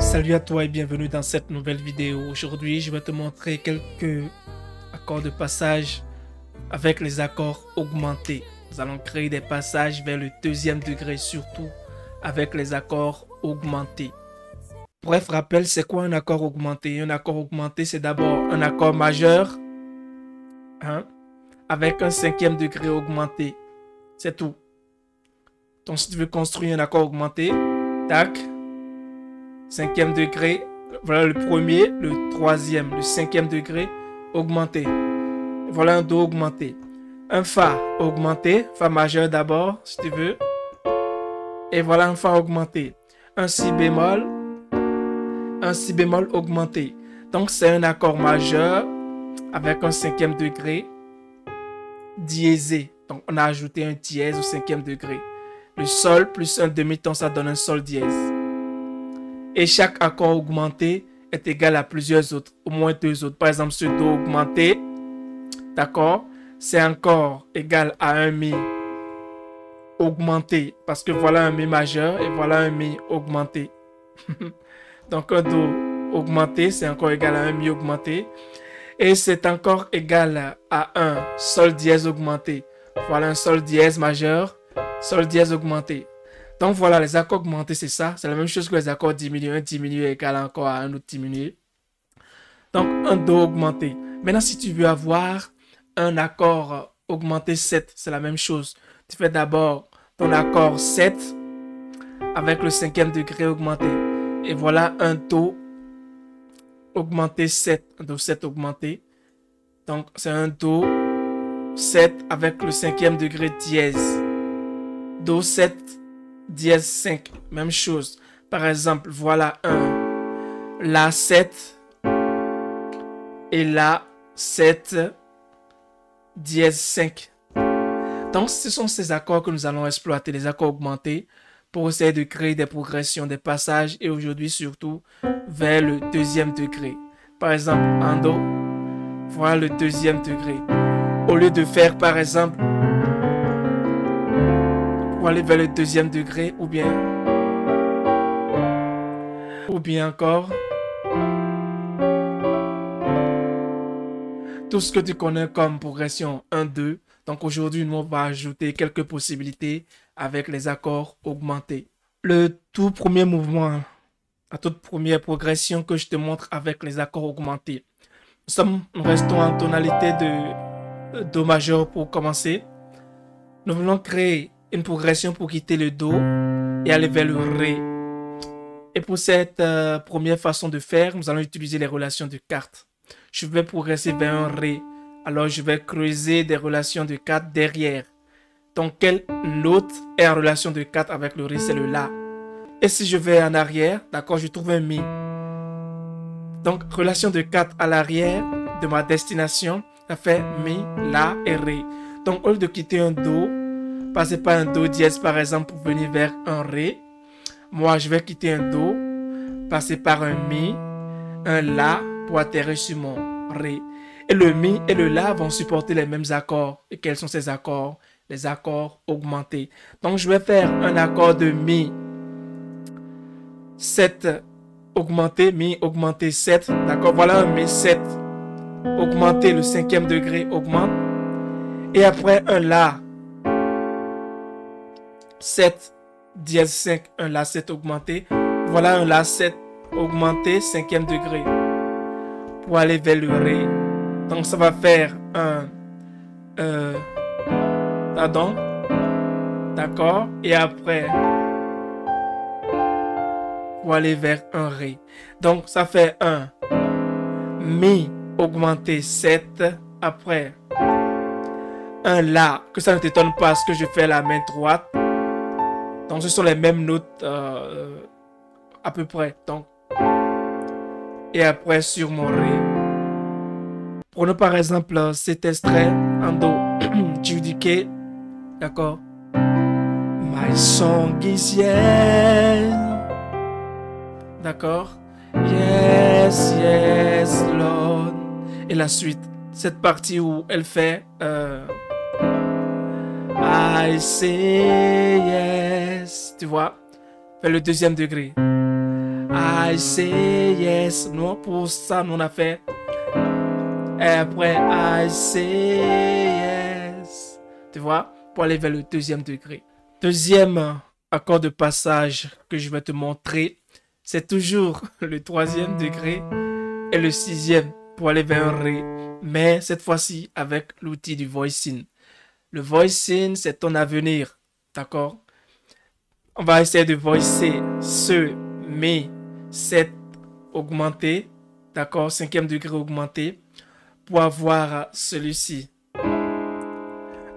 Salut à toi et bienvenue dans cette nouvelle vidéo. Aujourd'hui, je vais te montrer quelques accords de passage avec les accords augmentés. Nous allons créer des passages vers le deuxième degré, surtout avec les accords augmentés. Bref, rappel, c'est quoi un accord augmenté? Un accord augmenté, c'est d'abord un accord majeur avec un cinquième degré augmenté. C'est tout. Donc, si tu veux construire un accord augmenté, tac, cinquième degré, voilà le premier, le troisième, le cinquième degré augmenté. Voilà un Do augmenté. Un Fa augmenté, Fa majeur d'abord, si tu veux. Et voilà un Fa augmenté. Un Si bémol augmenté. Donc c'est un accord majeur avec un cinquième degré diésé. Donc on a ajouté un dièse au cinquième degré. Le Sol plus un demi-ton, ça donne un Sol dièse. Et chaque accord augmenté est égal à plusieurs autres, au moins deux autres. Par exemple, ce Do augmenté, d'accord, c'est encore égal à un Mi augmenté, parce que voilà un Mi majeur et voilà un Mi augmenté. Donc un Do augmenté, c'est encore égal à un Mi augmenté. Et c'est encore égal à un Sol dièse augmenté. Voilà un Sol dièse majeur, Sol dièse augmenté. Donc voilà, les accords augmentés, c'est ça. C'est la même chose que les accords diminués. Un diminué égale encore à un autre diminué. Donc un Do augmenté. Maintenant, si tu veux avoir un accord augmenté 7, c'est la même chose. Tu fais d'abord ton accord 7 avec le cinquième degré augmenté. Et voilà un Do augmenté 7. Un Do 7 augmenté. Donc c'est un Do 7 avec le cinquième degré dièse. Do 7 dièse 5, même chose. Par exemple, voilà un La 7 et La 7 dièse 5. Donc, ce sont ces accords que nous allons exploiter, les accords augmentés, pour essayer de créer des progressions, des passages, et aujourd'hui surtout vers le deuxième degré. Par exemple, en Do, voilà le deuxième degré. Au lieu de faire, par exemple, pour aller vers le deuxième degré, ou bien encore tout ce que tu connais comme progression 1, 2. Donc aujourd'hui, nous on va ajouter quelques possibilités avec les accords augmentés. Le tout premier mouvement, la toute première progression que je te montre avec les accords augmentés. Nous restons en tonalité de Do majeur pour commencer. Nous voulons créer une progression pour quitter le Do et aller vers le Ré. Et pour cette première façon de faire, nous allons utiliser les relations de cartes. Je vais progresser vers un Ré. Alors je vais creuser des relations de 4 derrière. Donc quelle note est en relation de 4 avec le Ré? C'est le La. Et si je vais en arrière, d'accord, je trouve un Mi. Donc relation de 4 à l'arrière de ma destination, ça fait Mi, La et Ré. Donc au lieu de quitter un Do, passer par un Do dièse par exemple pour venir vers un Ré, moi je vais quitter un Do, passer par un Mi, un La pour atterrir sur mon Ré. Et le Mi et le La vont supporter les mêmes accords. Et quels sont ces accords? Les accords augmentés. Donc je vais faire un accord de Mi 7 augmenté, Mi augmenté 7. D'accord, voilà un Mi 7 augmenté, le cinquième degré augmente. Et après un La 7 dièse 5, un La 7 augmenté. Voilà un La 7 augmenté, cinquième degré. Pour aller vers le Ré. Donc ça va faire un pardon. D'accord. Et après pour aller vers un Ré. Donc ça fait un Mi augmenté 7. Après un La. Que ça ne t'étonne pas ce que je fais à la main droite. Donc ce sont les mêmes notes à peu près. Donc et après sur mon Ré. Prenons par exemple cet extrait en Do Judique, d'accord. My song is yes, d'accord. Yes, yes, Lord. Et la suite, cette partie où elle fait I say yes. Tu vois? Fais le deuxième degré. I say yes. Nous, pour ça, nous on a fait. Et après, I say yes. Tu vois? Pour aller vers le deuxième degré. Deuxième accord de passage que je vais te montrer, c'est toujours le troisième degré et le sixième pour aller vers un ré. Mais cette fois-ci avec l'outil du voicing. Le voicing, c'est ton avenir. D'accord? On va essayer de voicer ce mi 7 augmenté. D'accord? Cinquième degré augmenté. Pour avoir celui-ci.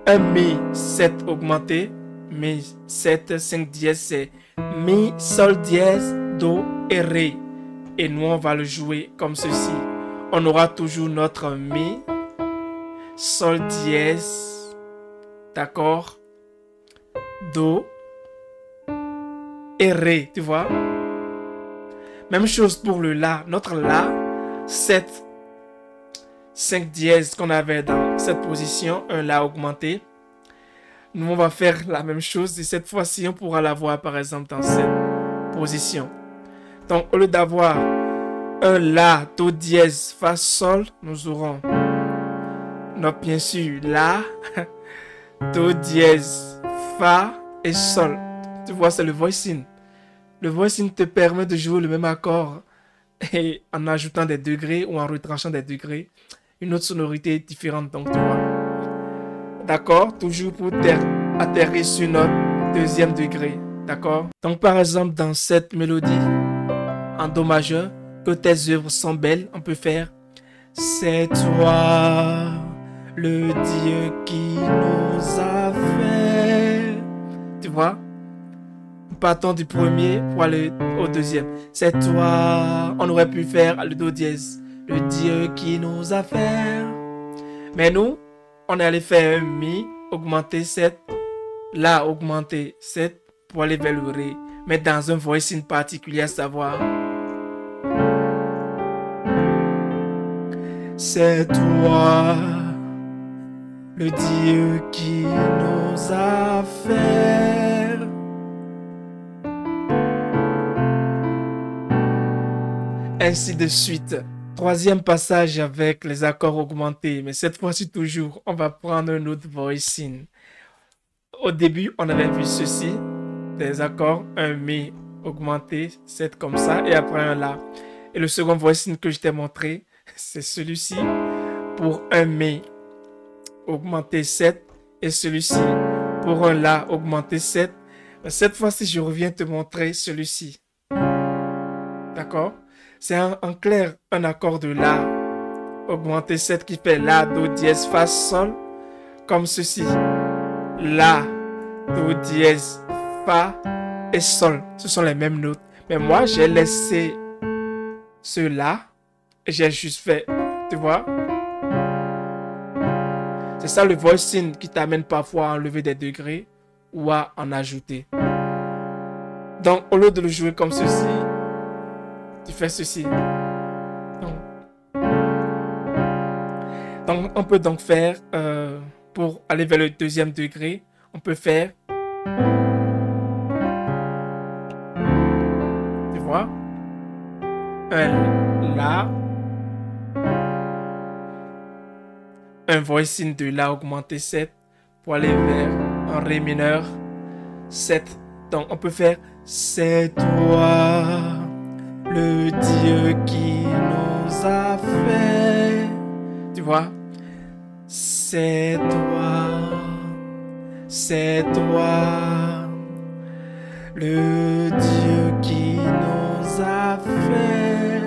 Un mi 7 augmenté. Mi 7, 5 dièse, c'est mi, sol dièse, do et ré. Et nous, on va le jouer comme ceci. On aura toujours notre mi, sol dièse, d'accord, do et ré, tu vois. Même chose pour le la. Notre la, 7, 5 dièse qu'on avait dans cette position, un la augmenté. Nous, on va faire la même chose et cette fois-ci, on pourra l'avoir par exemple dans cette position. Donc, au lieu d'avoir un la, do dièse, fa, sol, nous aurons notre, bien sûr, la, do dièse, fa et sol. Tu vois, c'est le voicing. Le voicing te permet de jouer le même accord et en ajoutant des degrés ou en retranchant des degrés, une autre sonorité différente. Donc, tu vois. D'accord? Toujours pour atterrir sur notre deuxième degré. D'accord? Donc, par exemple, dans cette mélodie en do majeur, que tes œuvres sont belles, on peut faire c'est toi, le Dieu qui nous a fait. Tu vois? Partons du premier pour aller au deuxième. C'est toi. On aurait pu faire le do dièse. Le Dieu qui nous a fait. Mais nous, on est allé faire un mi, augmenter 7, la augmenter 7 pour aller vers le ré. Mais dans un voicing particulier, à savoir c'est toi, le Dieu qui nous a fait. Ainsi de suite. Troisième passage avec les accords augmentés, mais cette fois-ci toujours, on va prendre un autre voicing. Au début, on avait vu ceci, des accords, un mi augmenté, 7 comme ça, et après un la. Et le second voicing que je t'ai montré, c'est celui-ci, pour un mi augmenté 7, et celui-ci, pour un la augmenté 7. Mais cette fois-ci, je reviens te montrer celui-ci. D'accord? C'est en clair un accord de la augmenté 7 qui fait la, do dièse, fa, sol, comme ceci. La, do dièse, fa et sol. Ce sont les mêmes notes. Mais moi, j'ai laissé ce la et j'ai juste fait, tu vois. C'est ça le voicing qui t'amène parfois à enlever des degrés ou à en ajouter. Donc, au lieu de le jouer comme ceci, tu fais ceci. Donc, on peut donc faire, pour aller vers le deuxième degré, on peut faire, tu vois, un la, un voicing de la augmenté 7 pour aller vers un ré mineur 7. Donc, on peut faire c'est toi, le Dieu qui nous a fait. Tu vois? C'est toi, le Dieu qui nous a fait.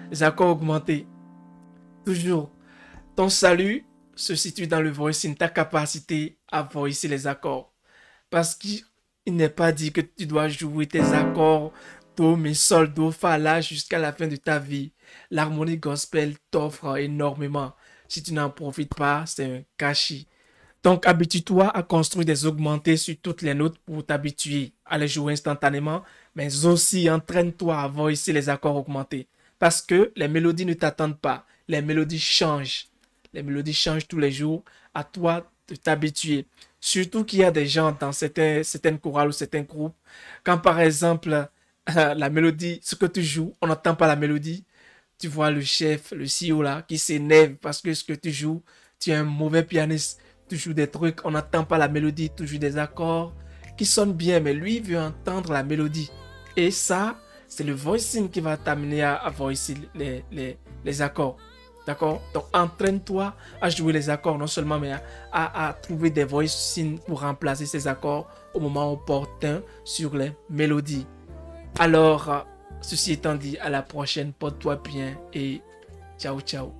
Les accords augmentés. Toujours. Ton salut se situe dans le voicing, ta capacité à voicer les accords. Parce qu'il n'est pas dit que tu dois jouer tes accords do, mi, sol, do, fa, la jusqu'à la fin de ta vie. L'harmonie gospel t'offre énormément. Si tu n'en profites pas, c'est un gâchis. Donc, habitue-toi à construire des augmentés sur toutes les notes pour t'habituer à les jouer instantanément, mais aussi entraîne-toi à voicer les accords augmentés. Parce que les mélodies ne t'attendent pas. Les mélodies changent. Les mélodies changent tous les jours. À toi de t'habituer. Surtout qu'il y a des gens dans certaines chorales ou certains groupes, quand par exemple, la mélodie, ce que tu joues, on n'entend pas la mélodie, tu vois le chef, le CEO là, qui s'énerve parce que ce que tu joues, tu es un mauvais pianiste, tu joues des trucs, on n'entend pas la mélodie, tu joues des accords qui sonnent bien, mais lui veut entendre la mélodie. Et ça, c'est le voicing qui va t'amener à voicer les accords. D'accord? Donc, entraîne-toi à jouer les accords, non seulement, mais à trouver des voicings pour remplacer ces accords au moment opportun sur les mélodies. Alors, ceci étant dit, à la prochaine, porte-toi bien et ciao, ciao.